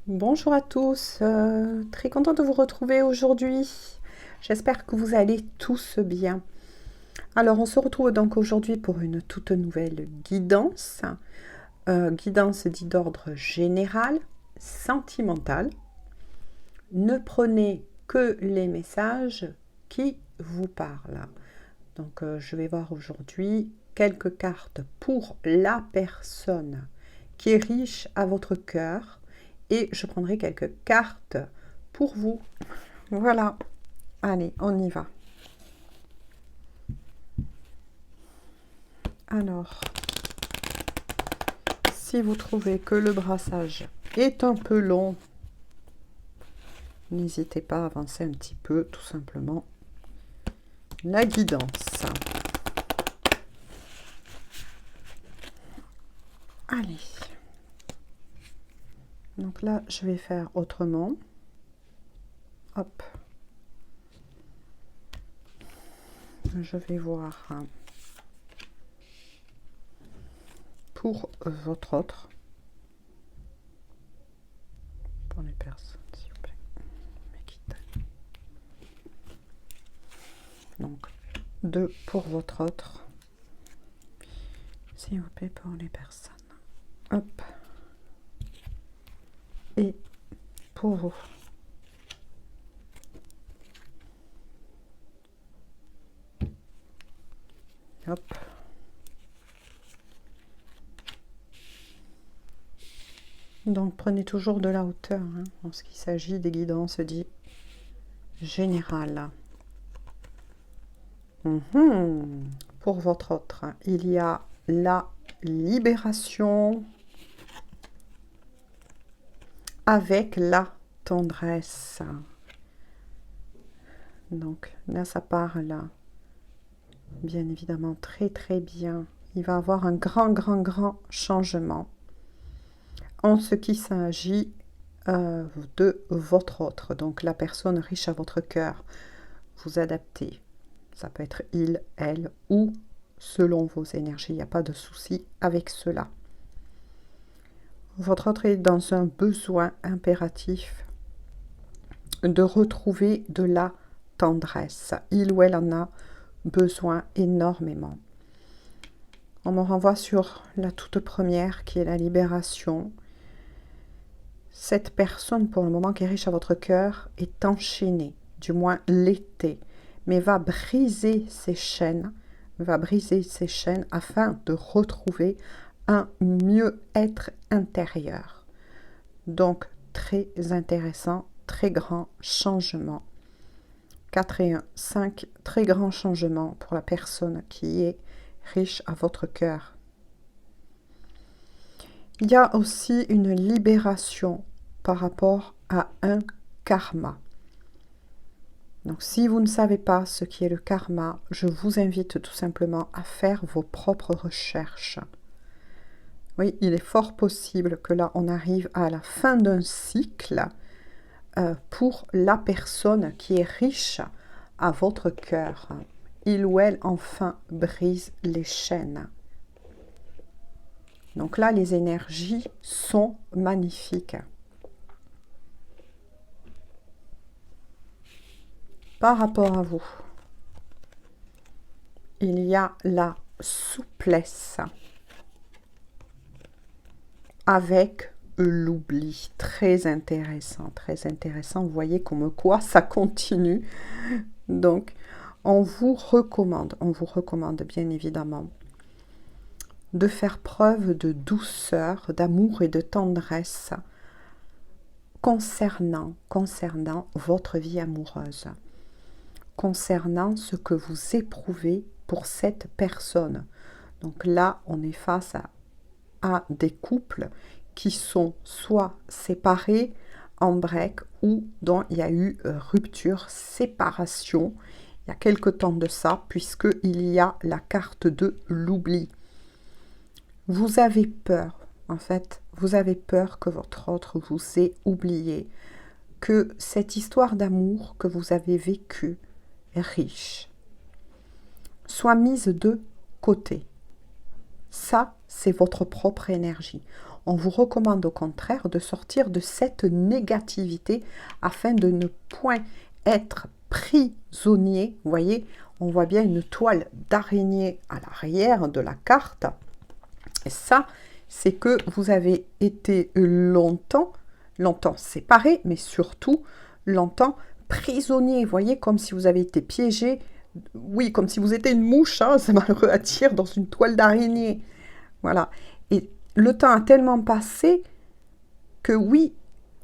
Bonjour à tous, très contente de vous retrouver aujourd'hui. J'espère que vous allez tous bien. Alors on se retrouve donc aujourd'hui pour une toute nouvelle guidance. Guidance dite d'ordre général, sentimental. Ne prenez que les messages qui vous parlent. Donc je vais voir aujourd'hui quelques cartes pour la personne qui est riche à votre cœur. Et je prendrai quelques cartes pour vous. Voilà. Allez, on y va. Alors, si vous trouvez que le brassage est un peu long, n'hésitez pas à avancer un petit peu, tout simplement. La guidance. Allez. Donc là, je vais faire autrement. Hop. Je vais voir pour votre autre. Pour les personnes, s'il vous plaît. Donc, 2 pour votre autre. S'il vous plaît, pour les personnes. Hop. Et pour vous. Hop. Donc prenez toujours de la hauteur en ce qui s'agit des guidances dites générales. Pour votre autre, il y a la libération avec la tendresse. Donc là, ça parle bien évidemment très très bien. Il va y avoir un grand changement en ce qui s'agit de votre autre. Donc la personne riche à votre cœur, vous adaptez. Ça peut être il, elle ou selon vos énergies. Il n'y a pas de souci avec cela. Votre autre est dans un besoin impératif de retrouver de la tendresse. Il ou elle en a besoin énormément. On me renvoie sur la toute première qui est la libération. Cette personne, pour le moment, qui est riche à votre cœur, est enchaînée, du moins l'était, mais va briser ses chaînes, afin de retrouver un mieux-être intérieur. Donc, très intéressant, très grand changement. 4 et 1, 5 très grands changements pour la personne qui est riche à votre cœur. Il y a aussi une libération par rapport à un karma. Donc si vous ne savez pas ce qui est le karma, je vous invite tout simplement à faire vos propres recherches. Oui, il est fort possible que là, on arrive à la fin d'un cycle pour la personne qui est riche à votre cœur. Il ou elle, enfin, brise les chaînes. Donc là, les énergies sont magnifiques. Par rapport à vous, il y a la souplesse avec l'oubli. Très intéressant, très intéressant. Vous voyez comme quoi ça continue. Donc, on vous recommande bien évidemment de faire preuve de douceur, d'amour et de tendresse concernant votre vie amoureuse, concernant ce que vous éprouvez pour cette personne. Donc là, on est face à des couples qui sont soit séparés en break ou dont il y a eu rupture, séparation, il y a quelque temps de ça, puisqu'il y a la carte de l'oubli. Vous avez peur, en fait, vous avez peur que votre autre vous ait oublié, que cette histoire d'amour que vous avez vécue, riche, soit mise de côté. Ça, c'est votre propre énergie. on vous recommande au contraire de sortir de cette négativité afin de ne point être prisonnier. Vous voyez, on voit bien une toile d'araignée à l'arrière de la carte. Et ça, c'est que vous avez été longtemps séparés, mais surtout longtemps prisonnier. Vous voyez, comme si vous avez été piégé. Oui, comme si vous étiez une mouche, hein, c'est malheureux à dire, dans une toile d'araignée. Voilà. Et le temps a tellement passé que oui,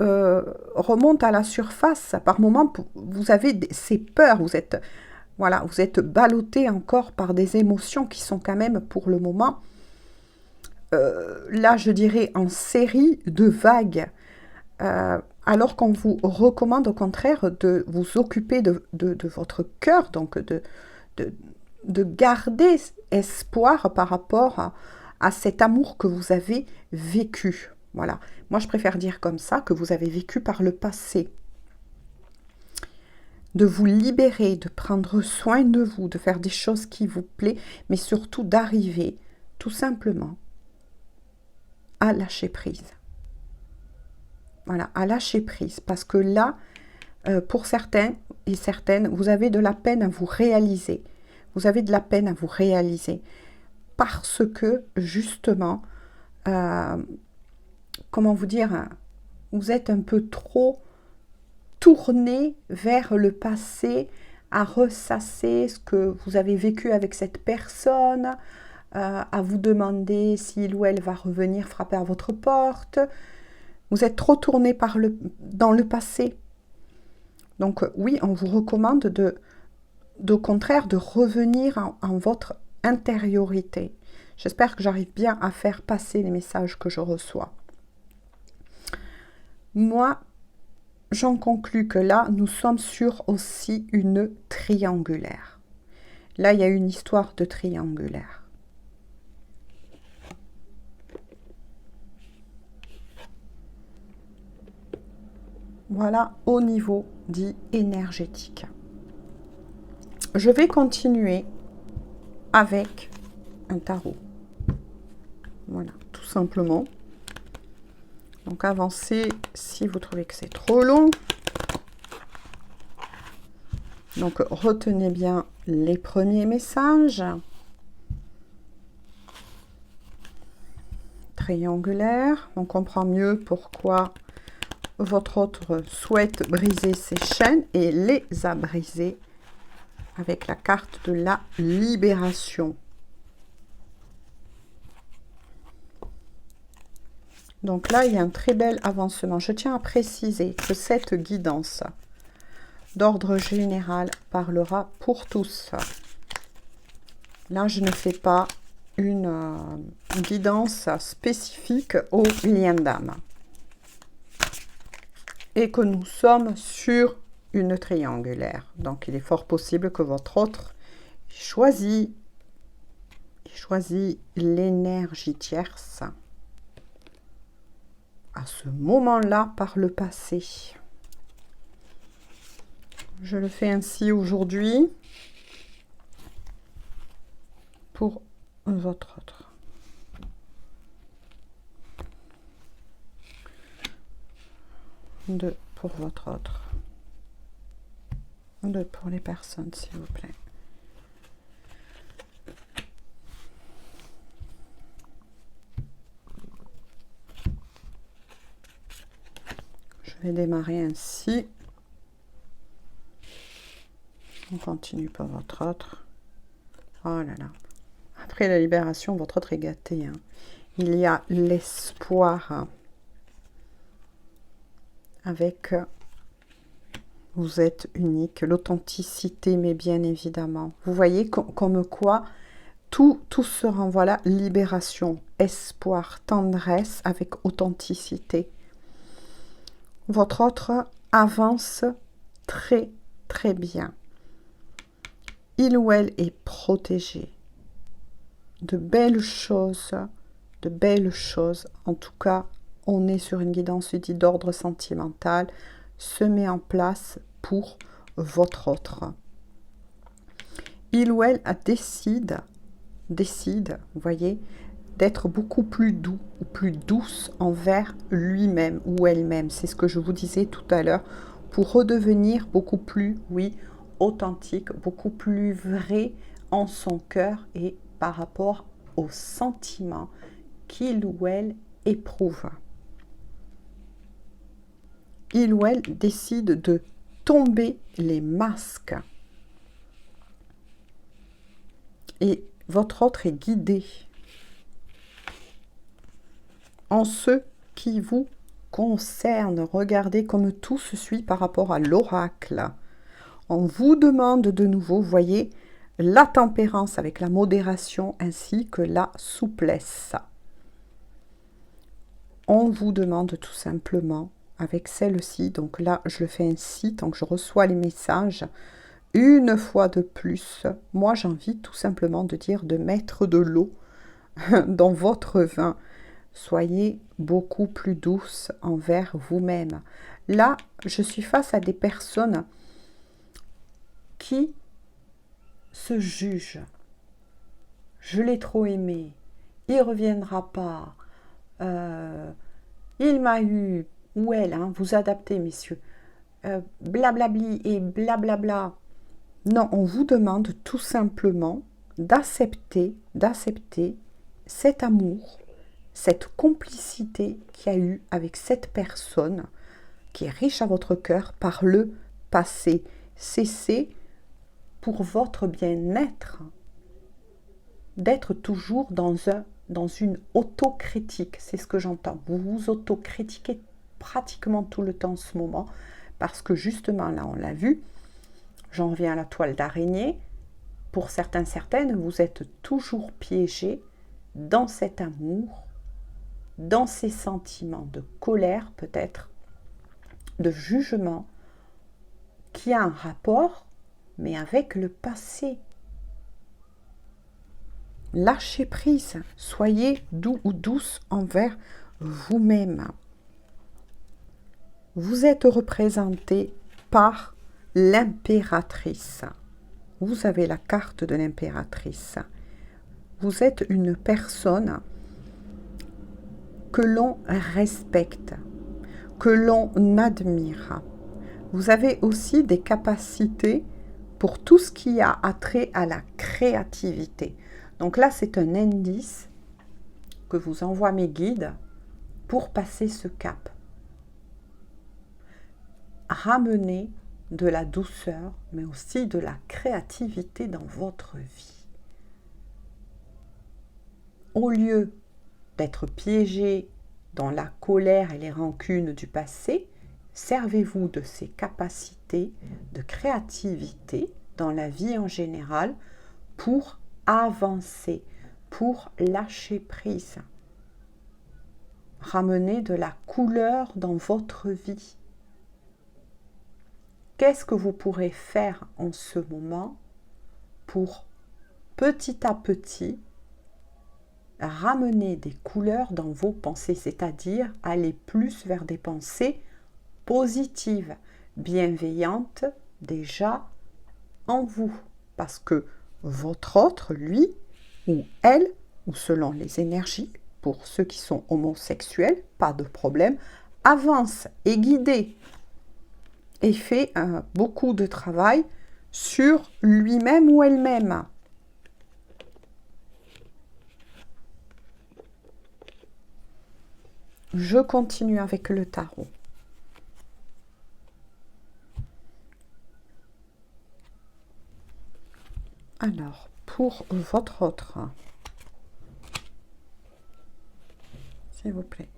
remonte à la surface. Par moments, vous avez ces peurs, vous êtes ballotté encore par des émotions qui sont quand même, pour le moment, là, je dirais, en série de vagues. Alors qu'on vous recommande au contraire de vous occuper de votre cœur, donc de garder espoir par rapport à cet amour que vous avez vécu. Voilà. Moi, je préfère dire comme ça, que vous avez vécu par le passé. De vous libérer, de prendre soin de vous, de faire des choses qui vous plaisent, mais surtout d'arriver tout simplement à lâcher prise. Voilà, à lâcher prise. Parce que là, pour certains et certaines, vous avez de la peine à vous réaliser. Vous avez de la peine à vous réaliser. Parce que, justement, comment vous dire, vous êtes un peu trop tourné vers le passé, à ressasser ce que vous avez vécu avec cette personne, à vous demander s'il ou elle va revenir frapper à votre porte. Vous êtes trop tourné dans le passé. Donc oui, on vous recommande au contraire de revenir en votre intériorité. J'espère que j'arrive bien à faire passer les messages que je reçois. Moi, j'en conclus que là, nous sommes sur aussi une triangulaire. Là, il y a une histoire de triangulaire. Voilà au niveau dit énergétique. Je vais continuer avec un tarot. Voilà, tout simplement. Donc avancez si vous trouvez que c'est trop long. Donc retenez bien les premiers messages. Triangulaire, on comprend mieux pourquoi votre autre souhaite briser ses chaînes et les a brisées avec la carte de la libération. Donc là, il y a un très bel avancement. Je tiens à préciser que cette guidance d'ordre général parlera pour tous. Là, je ne fais pas une guidance spécifique aux liens d'âme. Et que nous sommes sur une triangulaire. Donc, il est fort possible que votre autre choisit l'énergie tierce à ce moment-là par le passé. Je le fais ainsi aujourd'hui pour votre autre. Deux pour votre autre. Deux pour les personnes, s'il vous plaît. Je vais démarrer ainsi. On continue pour votre autre. Oh là là. Après la libération, votre autre est gâté. Hein. Il y a l'espoir avec vous êtes unique, l'authenticité, mais bien évidemment. Vous voyez comme quoi tout se renvoie là, libération, espoir, tendresse avec authenticité. Votre autre avance très très bien. Il ou elle est protégé. De belles choses, en tout cas, on est sur une guidance d'ordre sentimental, se met en place pour votre autre. Il ou elle décide, vous voyez, d'être beaucoup plus doux ou plus douce envers lui-même ou elle-même. C'est ce que je vous disais tout à l'heure, pour redevenir beaucoup plus, oui, authentique, beaucoup plus vrai en son cœur et par rapport aux sentiments qu'il ou elle éprouve. Il ou elle décide de tomber les masques. Et votre autre est guidé en ce qui vous concerne. Regardez comme tout se suit par rapport à l'oracle. On vous demande de nouveau, voyez, la tempérance avec la modération ainsi que la souplesse. On vous demande tout simplement avec celle-ci, donc là je le fais ainsi tant que je reçois les messages, une fois de plus, moi j'ai envie tout simplement de dire de mettre de l'eau dans votre vin. Soyez beaucoup plus douce envers vous-même. Là, je suis face à des personnes qui se jugent. Je l'ai trop aimé. Il ne reviendra pas. Il m'a eu. Ou elle, hein, vous adaptez, messieurs. Blablabli et blablabla. Non, on vous demande tout simplement d'accepter cet amour, cette complicité qu'il y a eu avec cette personne qui est riche à votre cœur par le passé. Cessez pour votre bien-être d'être toujours dans une autocritique. C'est ce que j'entends. Vous vous autocritiquez pratiquement tout le temps en ce moment parce que justement, là, on l'a vu, j'en reviens à la toile d'araignée. Pour certains, certaines, vous êtes toujours piégés dans cet amour, dans ces sentiments de colère peut-être, de jugement, qui a un rapport, mais avec le passé. Lâchez prise, soyez doux ou douce envers vous-même. Vous êtes représenté par l'impératrice. Vous avez la carte de l'impératrice. Vous êtes une personne que l'on respecte, que l'on admire. Vous avez aussi des capacités pour tout ce qui a trait à la créativité. Donc là, c'est un indice que vous envoient mes guides pour passer ce cap. Ramenez de la douceur, mais aussi de la créativité dans votre vie. Au lieu d'être piégé dans la colère et les rancunes du passé, servez-vous de ces capacités de créativité dans la vie en général pour avancer, pour lâcher prise. Ramenez de la couleur dans votre vie. Qu'est-ce que vous pourrez faire en ce moment pour petit à petit ramener des couleurs dans vos pensées, c'est-à-dire aller plus vers des pensées positives, bienveillantes déjà en vous, parce que votre autre, lui ou elle, ou selon les énergies, pour ceux qui sont homosexuels, pas de problème, avance, est guidé et fait beaucoup de travail sur lui-même ou elle-même. Je continue avec le tarot. Alors, pour votre autre, s'il vous plaît.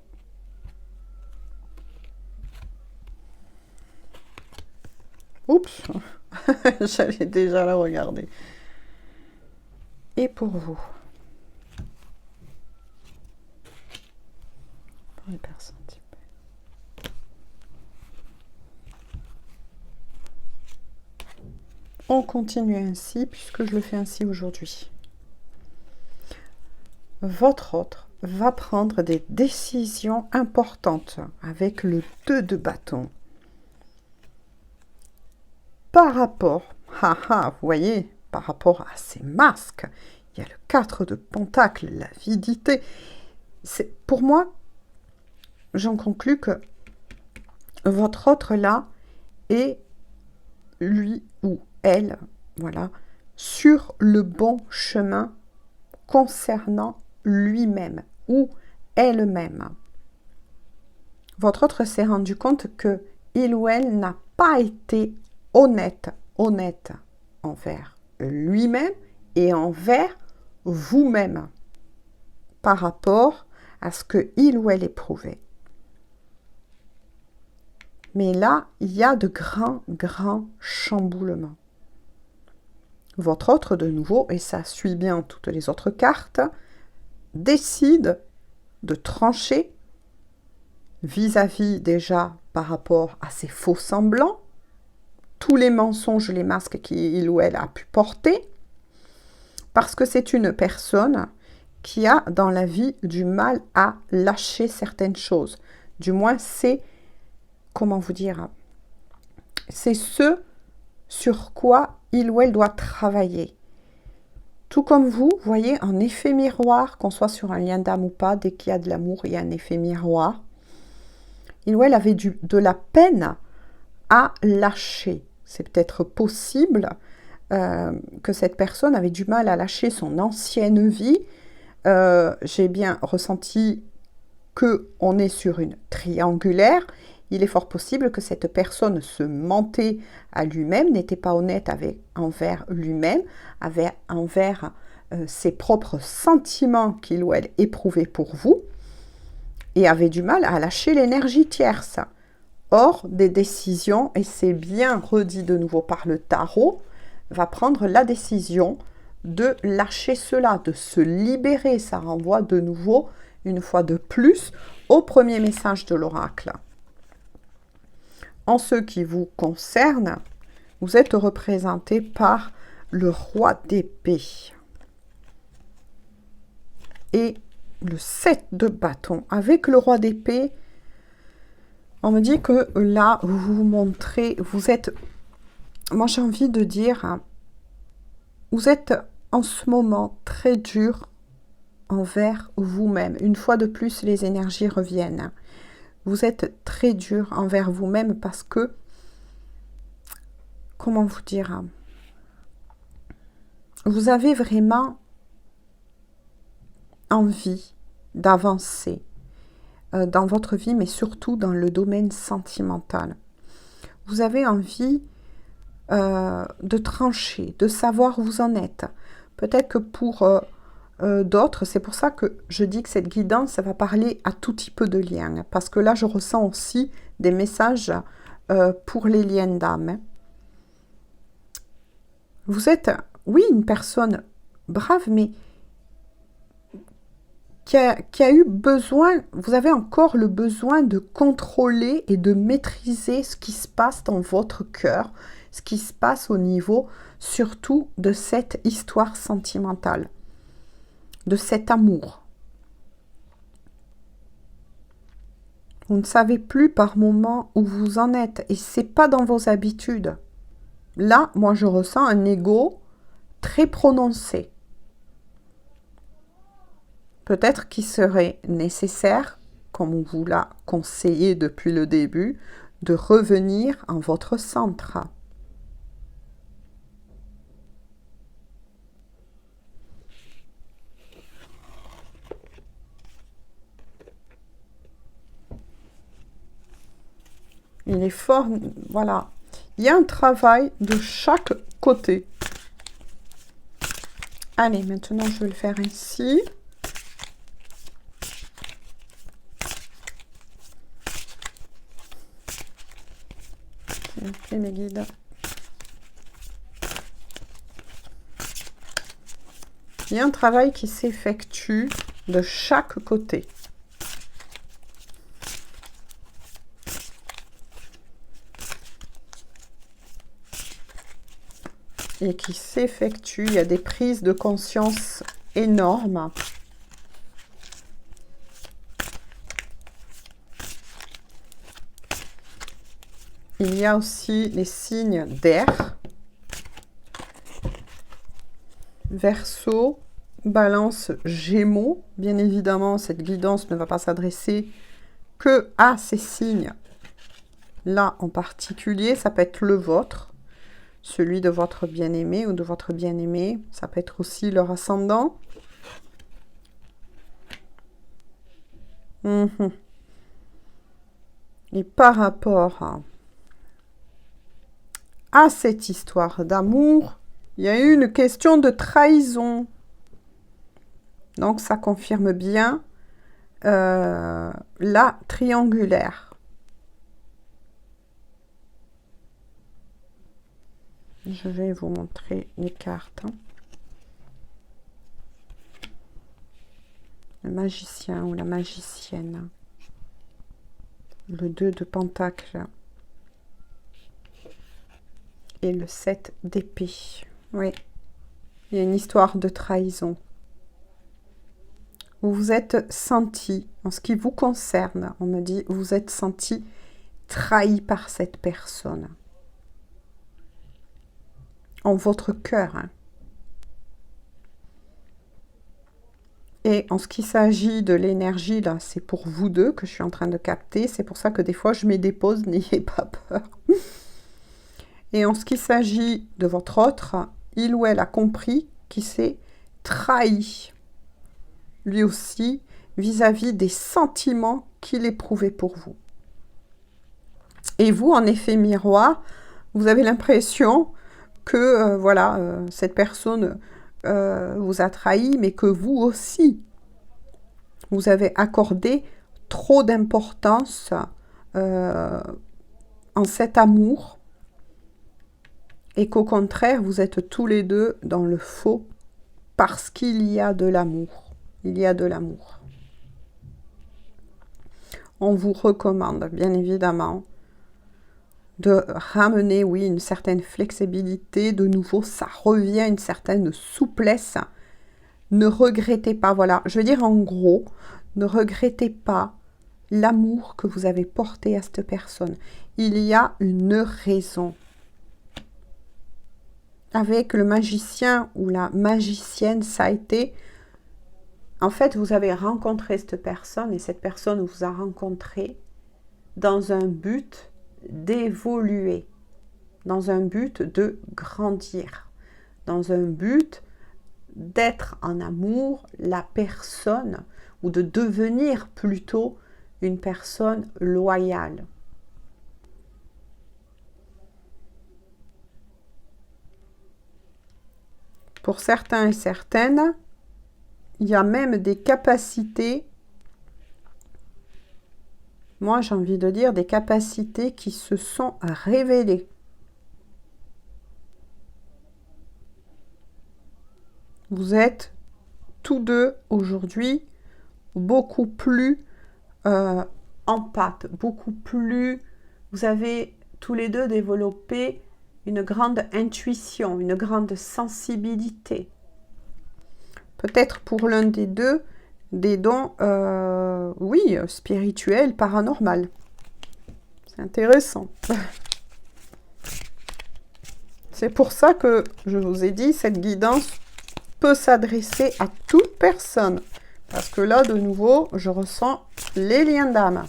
Oups, j'allais déjà la regarder. Et pour vous, pour les personnes typées. On continue ainsi, puisque je le fais ainsi aujourd'hui. Votre autre va prendre des décisions importantes avec le 2 de bâton. Par rapport, vous voyez, par rapport à ces masques, Il y a le 4 de Pentacle, l'avidité. Pour moi, j'en conclus que votre autre là est lui ou elle, voilà, sur le bon chemin concernant lui-même ou elle-même. Votre autre s'est rendu compte que il ou elle n'a pas été honnête envers lui-même et envers vous-même par rapport à ce que il ou elle éprouvait. Mais là, il y a de grands chamboulements. Votre autre, de nouveau, et ça suit bien toutes les autres cartes, décide de trancher vis-à-vis déjà par rapport à ses faux semblants, tous les mensonges, les masques qu'il ou elle a pu porter, parce que c'est une personne qui a dans la vie du mal à lâcher certaines choses. Du moins, c'est, comment vous dire, c'est ce sur quoi il ou elle doit travailler. Tout comme vous, voyez, un effet miroir, qu'on soit sur un lien d'âme ou pas, dès qu'il y a de l'amour, il y a un effet miroir. Il ou elle avait de la peine à lâcher. C'est peut-être possible que cette personne avait du mal à lâcher son ancienne vie. J'ai bien ressenti qu'on est sur une triangulaire. Il est fort possible que cette personne se mentait à lui-même, n'était pas honnête envers lui-même, envers ses propres sentiments qu'il ou elle éprouvait pour vous, et avait du mal à lâcher l'énergie tierce. Or, des décisions, et c'est bien redit de nouveau par le tarot, va prendre la décision de lâcher cela, de se libérer. Ça renvoie de nouveau, une fois de plus, au premier message de l'oracle. En ce qui vous concerne, vous êtes représenté par le roi d'épée et le 7 de bâton. Avec le roi d'épée, on me dit que là, vous vous montrez, vous êtes, moi j'ai envie de dire, vous êtes en ce moment très dur envers vous-même. Une fois de plus, les énergies reviennent. Vous êtes très dur envers vous-même parce que, comment vous dire, vous avez vraiment envie d'avancer dans votre vie, mais surtout dans le domaine sentimental. Vous avez envie de trancher, de savoir où vous en êtes. Peut-être que pour d'autres, c'est pour ça que je dis que cette guidance, ça va parler à tout type de liens, parce que là, je ressens aussi des messages pour les liens d'âme. Vous êtes, oui, une personne brave, mais qui a eu besoin, vous avez encore le besoin de contrôler et de maîtriser ce qui se passe dans votre cœur, ce qui se passe au niveau, surtout, de cette histoire sentimentale, de cet amour. Vous ne savez plus par moment où vous en êtes, et c'est pas dans vos habitudes. Là, moi, je ressens un ego très prononcé. Peut-être qu'il serait nécessaire, comme on vous l'a conseillé depuis le début, de revenir en votre centre. Il est fort, voilà. Il y a un travail de chaque côté. Allez, maintenant, je vais le faire ainsi. Ok, mes guides. Il y a un travail qui s'effectue de chaque côté. Et qui s'effectue, il y a des prises de conscience énormes. Il y a aussi les signes d'air, Verseau, Balance, Gémeaux. Bien évidemment, cette guidance ne va pas s'adresser que à ces signes là en particulier. Ça peut être le vôtre, celui de votre bien-aimé ou de votre bien-aimé. Ça peut être aussi leur ascendant. Et par rapport à cette histoire d'amour, il y a eu une question de trahison. Donc ça confirme bien la triangulaire. Je vais vous montrer les cartes. Le magicien ou la magicienne. Le 2 de pentacle. Et le 7 d'épée. Oui. Il y a une histoire de trahison. Vous vous êtes senti, en ce qui vous concerne, on me dit, vous vous êtes senti trahi par cette personne. En votre cœur. Hein. Et en ce qui s'agit de l'énergie, là, c'est pour vous deux que je suis en train de capter. C'est pour ça que des fois, je mets des pauses, n'ayez pas peur. Et en ce qui s'agit de votre autre, il ou elle a compris qu'il s'est trahi. Lui aussi, vis-à-vis des sentiments qu'il éprouvait pour vous. Et vous, en effet miroir, vous avez l'impression que voilà, cette personne vous a trahi, mais que vous aussi, vous avez accordé trop d'importance en cet amour, et qu'au contraire, vous êtes tous les deux dans le faux, parce qu'il y a de l'amour. Il y a de l'amour. On vous recommande, bien évidemment, de ramener, oui, une certaine flexibilité. De nouveau, ça revient à une certaine souplesse. Ne regrettez pas, voilà, je veux dire en gros, ne regrettez pas l'amour que vous avez porté à cette personne. Il y a une raison. Avec le magicien ou la magicienne, ça a été... En fait, vous avez rencontré cette personne et cette personne vous a rencontré dans un but d'évoluer, dans un but de grandir, dans un but d'être en amour la personne ou de devenir plutôt une personne loyale. Pour certains et certaines, il y a même des capacités, moi j'ai envie de dire des capacités qui se sont révélées. Vous êtes tous deux aujourd'hui beaucoup plus empathes, beaucoup plus, vous avez tous les deux développé une grande intuition, une grande sensibilité. Peut-être pour l'un des deux, des dons, oui, spirituels, paranormal. C'est intéressant. C'est pour ça que je vous ai dit, cette guidance peut s'adresser à toute personne. Parce que là, de nouveau, je ressens les liens d'âme.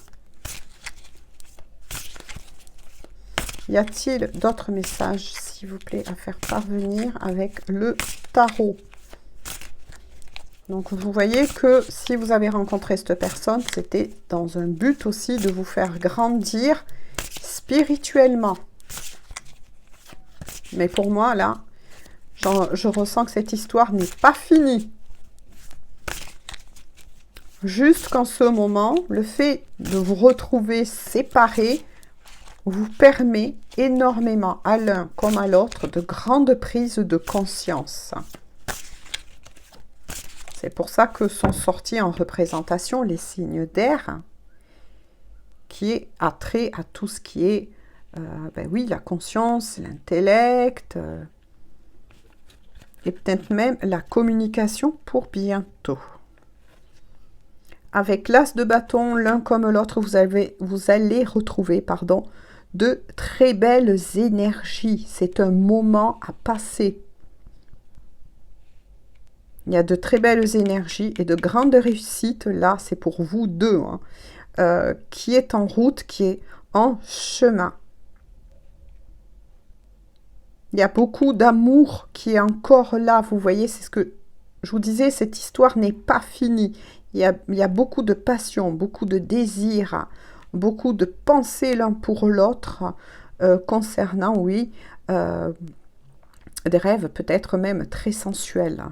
Y a-t-il d'autres messages, s'il vous plaît, à faire parvenir avec le tarot? Donc, vous voyez que si vous avez rencontré cette personne, c'était dans un but aussi de vous faire grandir spirituellement. Mais pour moi, là, je ressens que cette histoire n'est pas finie. Juste qu'en ce moment, le fait de vous retrouver séparés vous permet énormément à l'un comme à l'autre de grandes prises de conscience. C'est pour ça que sont sortis en représentation les signes d'air, qui est attrait à tout ce qui est, ben oui, la conscience, l'intellect, et peut-être même la communication pour bientôt. Avec l'as de bâton, l'un comme l'autre, vous allez retrouver, de très belles énergies. C'est un moment à passer. Il y a de très belles énergies et de grandes réussites. Là, c'est pour vous deux, hein, qui est en route, qui est en chemin. Il y a beaucoup d'amour qui est encore là. Vous voyez, c'est ce que je vous disais, cette histoire n'est pas finie. Il y a beaucoup de passion, beaucoup de désir, beaucoup de pensées l'un pour l'autre concernant, oui, des rêves peut-être même très sensuels.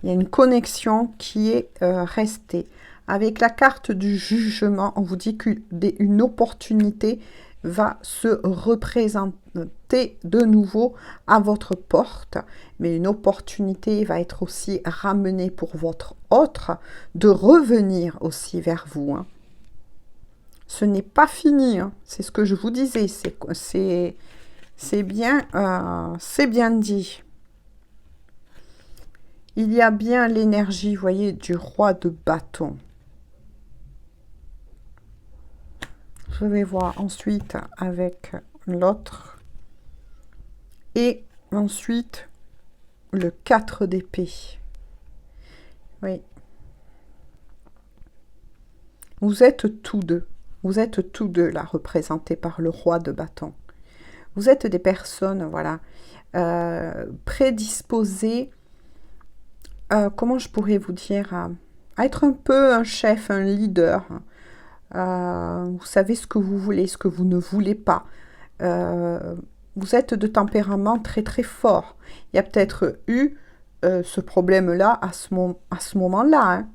Il y a une connexion qui est restée. Avec la carte du jugement, on vous dit qu'une opportunité va se représenter de nouveau à votre porte. Mais une opportunité va être aussi ramenée pour votre autre de revenir aussi vers vous. Hein. Ce n'est pas fini, hein. C'est ce que je vous disais. C'est bien dit. Il y a bien l'énergie, vous voyez, du roi de bâton. Je vais voir ensuite avec l'autre. Et ensuite, le 4 d'épée. Oui. Vous êtes tous deux. Vous êtes tous deux là, représentés par le roi de bâton. Vous êtes des personnes, voilà, prédisposées, comment je pourrais vous dire, à être un peu un chef, un leader. Vous savez ce que vous voulez, ce que vous ne voulez pas. Vous êtes de tempérament très très fort. Il y a peut-être eu ce problème-là à ce moment-là. Hein.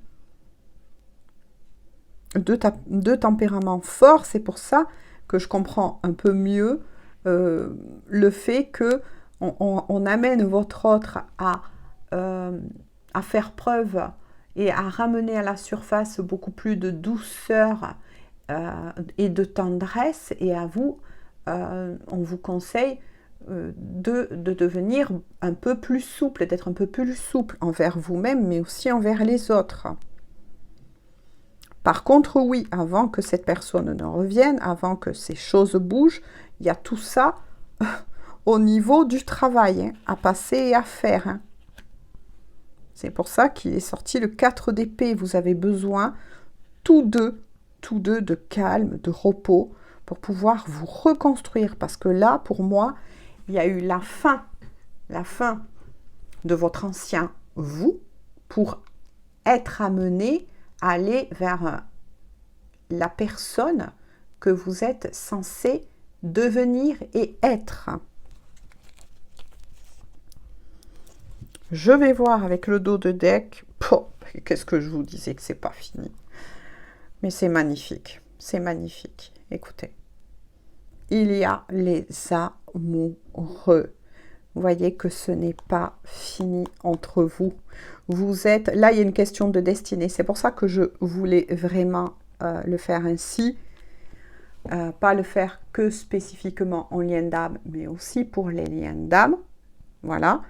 Deux tempéraments forts, c'est pour ça que je comprends un peu mieux le fait que on amène votre autre à faire preuve et à ramener à la surface beaucoup plus de douceur et de tendresse. Et à vous, on vous conseille de devenir un peu plus souple, d'être un peu plus souple envers vous-même, mais aussi envers les autres. Par contre, oui, avant que cette personne ne revienne, avant que ces choses bougent, il y a tout ça au niveau du travail, hein, à passer et à faire. Hein. C'est pour ça qu'il est sorti le 4 d'épée. Vous avez besoin, tous deux, de calme, de repos, pour pouvoir vous reconstruire. Parce que là, pour moi, il y a eu la fin de votre ancien vous, pour être amené à aller vers la personne que vous êtes censé devenir et être. Je vais voir avec le dos de deck. Qu'est-ce que je vous disais que c'est pas fini. Mais c'est magnifique. C'est magnifique. Écoutez. Il y a les amoureux. Vous voyez que ce n'est pas fini entre vous. Vous êtes... Là, il y a une question de destinée. C'est pour ça que je voulais vraiment le faire ainsi. Pas le faire que spécifiquement en lien d'âme, mais aussi pour les liens d'âme. Voilà.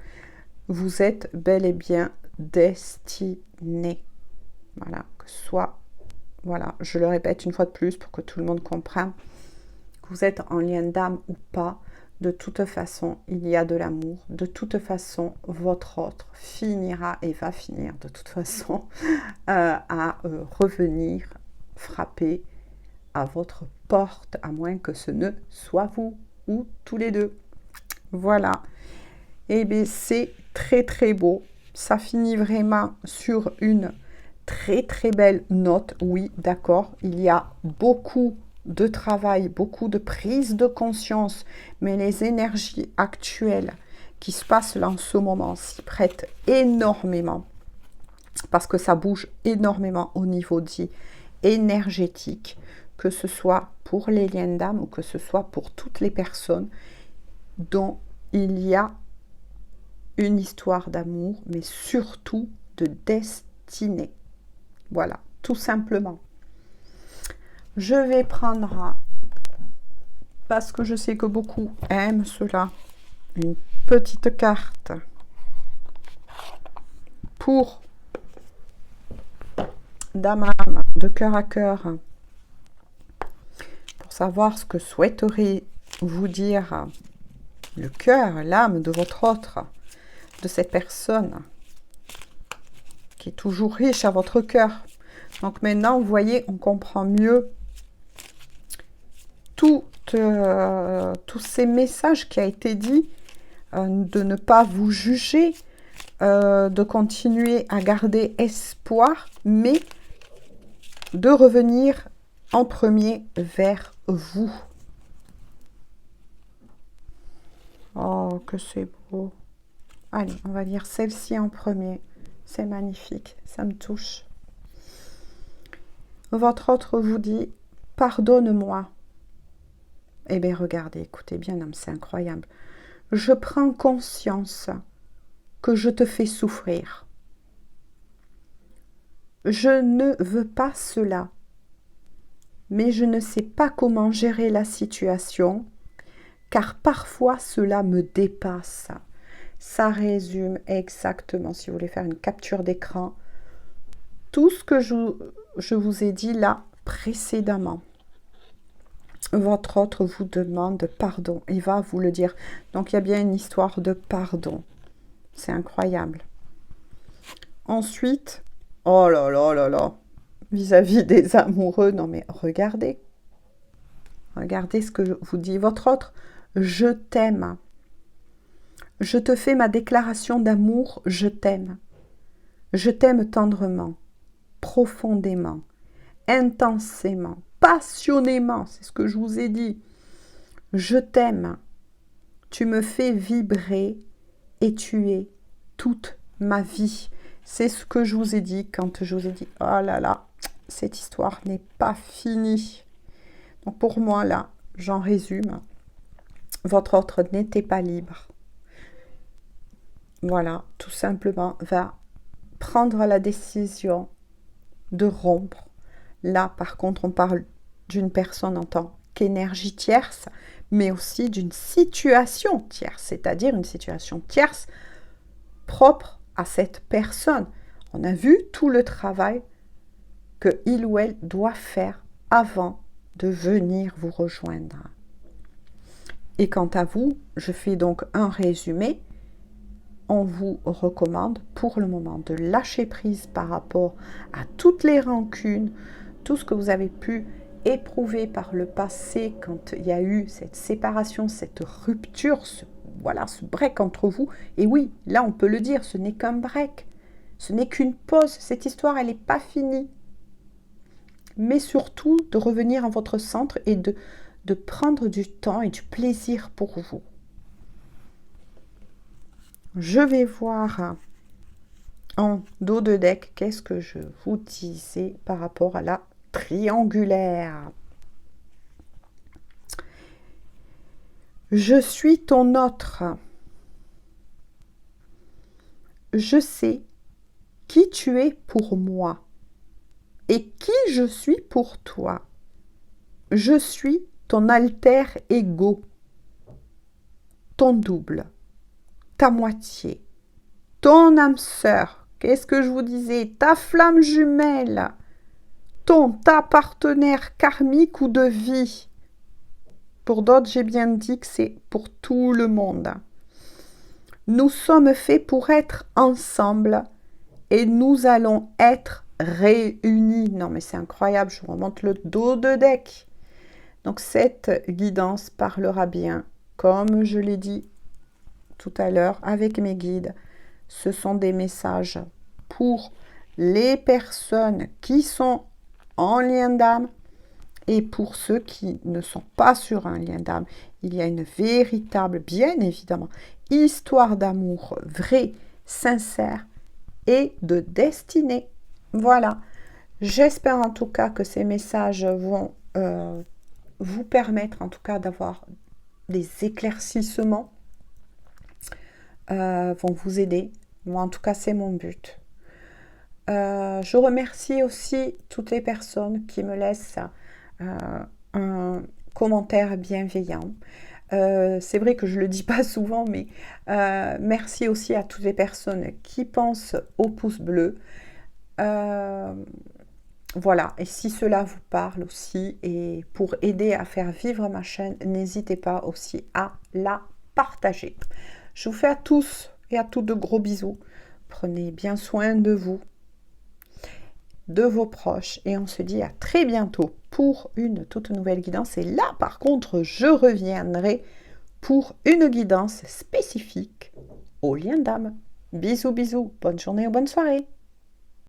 Vous êtes bel et bien destinés. Voilà. Que ce soit... Voilà. Je le répète une fois de plus pour que tout le monde comprenne. Que vous êtes en lien d'âme ou pas. De toute façon, il y a de l'amour. De toute façon, votre autre finira et va finir de toute façon à revenir frapper à votre porte, à moins que ce ne soit vous ou tous les deux. Voilà. Et bien, c'est très très beau. Ça finit vraiment sur une très très belle note. Oui, d'accord. Il y a beaucoup de travail, beaucoup de prise de conscience, mais les énergies actuelles qui se passent là en ce moment s'y prêtent énormément parce que ça bouge énormément au niveau dit énergétique, que ce soit pour les liens d'âme ou que ce soit pour toutes les personnes dont il y a une histoire d'amour, mais surtout de destinée. Voilà, tout simplement. Je vais prendre, parce que je sais que beaucoup aiment cela, une petite carte pour d'âme à âme, de cœur à cœur, pour savoir ce que souhaiterait vous dire le cœur, l'âme de votre autre de cette personne qui est toujours riche à votre cœur. Donc maintenant, vous voyez, on comprend mieux tous ces messages qui a été dit, de ne pas vous juger, de continuer à garder espoir, mais de revenir en premier vers vous. Oh, que c'est beau. Allez, on va lire celle-ci en premier. C'est magnifique, ça me touche. Votre autre vous dit, pardonne-moi. Eh bien, regardez, écoutez bien, non, c'est incroyable. Je prends conscience que je te fais souffrir. Je ne veux pas cela, mais je ne sais pas comment gérer la situation, car parfois cela me dépasse. Ça résume exactement, si vous voulez faire une capture d'écran, tout ce que je vous ai dit là précédemment. Votre autre vous demande pardon. Il va vous le dire. Donc, il y a bien une histoire de pardon. C'est incroyable. Ensuite, oh là là là là, vis-à-vis des amoureux, non mais regardez. Regardez ce que vous dit votre autre. Je t'aime. Je te fais ma déclaration d'amour, je t'aime. Je t'aime tendrement, profondément, intensément, passionnément, c'est ce que je vous ai dit. Je t'aime, tu me fais vibrer et tu es toute ma vie. C'est ce que je vous ai dit quand je vous ai dit, oh là là, cette histoire n'est pas finie. Donc pour moi, là, j'en résume. Votre autre n'était pas libre. Voilà, tout simplement, va prendre la décision de rompre. Là, par contre, on parle d'une personne en tant qu'énergie tierce, mais aussi d'une situation tierce, c'est-à-dire une situation tierce propre à cette personne. On a vu tout le travail que il ou elle doit faire avant de venir vous rejoindre. Et quant à vous, je fais donc un résumé. On vous recommande pour le moment de lâcher prise par rapport à toutes les rancunes, tout ce que vous avez pu éprouver par le passé quand il y a eu cette séparation, cette rupture, ce break entre vous. Et oui, là on peut le dire, ce n'est qu'un break, ce n'est qu'une pause, cette histoire elle n'est pas finie. Mais surtout de revenir en votre centre et de prendre du temps et du plaisir pour vous. Je vais voir en dos de deck qu'est-ce que je vous disais par rapport à la triangulaire. Je suis ton autre. Je sais qui tu es pour moi et qui je suis pour toi. Je suis ton alter ego, ton double, ta moitié, ton âme sœur, qu'est-ce que je vous disais, ta flamme jumelle, ta partenaire karmique ou de vie. Pour d'autres, j'ai bien dit que c'est pour tout le monde. Nous sommes faits pour être ensemble et nous allons être réunis. Non mais c'est incroyable, je vous remonte le dos de deck. Donc cette guidance parlera bien, comme je l'ai dit tout à l'heure avec mes guides. Ce sont des messages pour les personnes qui sont en lien d'âme et pour ceux qui ne sont pas sur un lien d'âme. Il y a une véritable, bien évidemment, histoire d'amour vraie, sincère et de destinée. Voilà. J'espère en tout cas que ces messages vont vous permettre en tout cas d'avoir des éclaircissements, vont vous aider. Moi en tout cas c'est mon but. Je remercie aussi toutes les personnes qui me laissent un commentaire bienveillant. C'est vrai que je ne le dis pas souvent, mais merci aussi à toutes les personnes qui pensent au pouce bleu. Voilà, et si cela vous parle aussi, et pour aider à faire vivre ma chaîne, n'hésitez pas aussi à la partager. Je vous fais à tous et à tous de gros bisous. Prenez bien soin de vous, de vos proches, et on se dit à très bientôt pour une toute nouvelle guidance. Et là, par contre, je reviendrai pour une guidance spécifique aux liens d'âme. Bisous, bisous, bonne journée ou bonne soirée.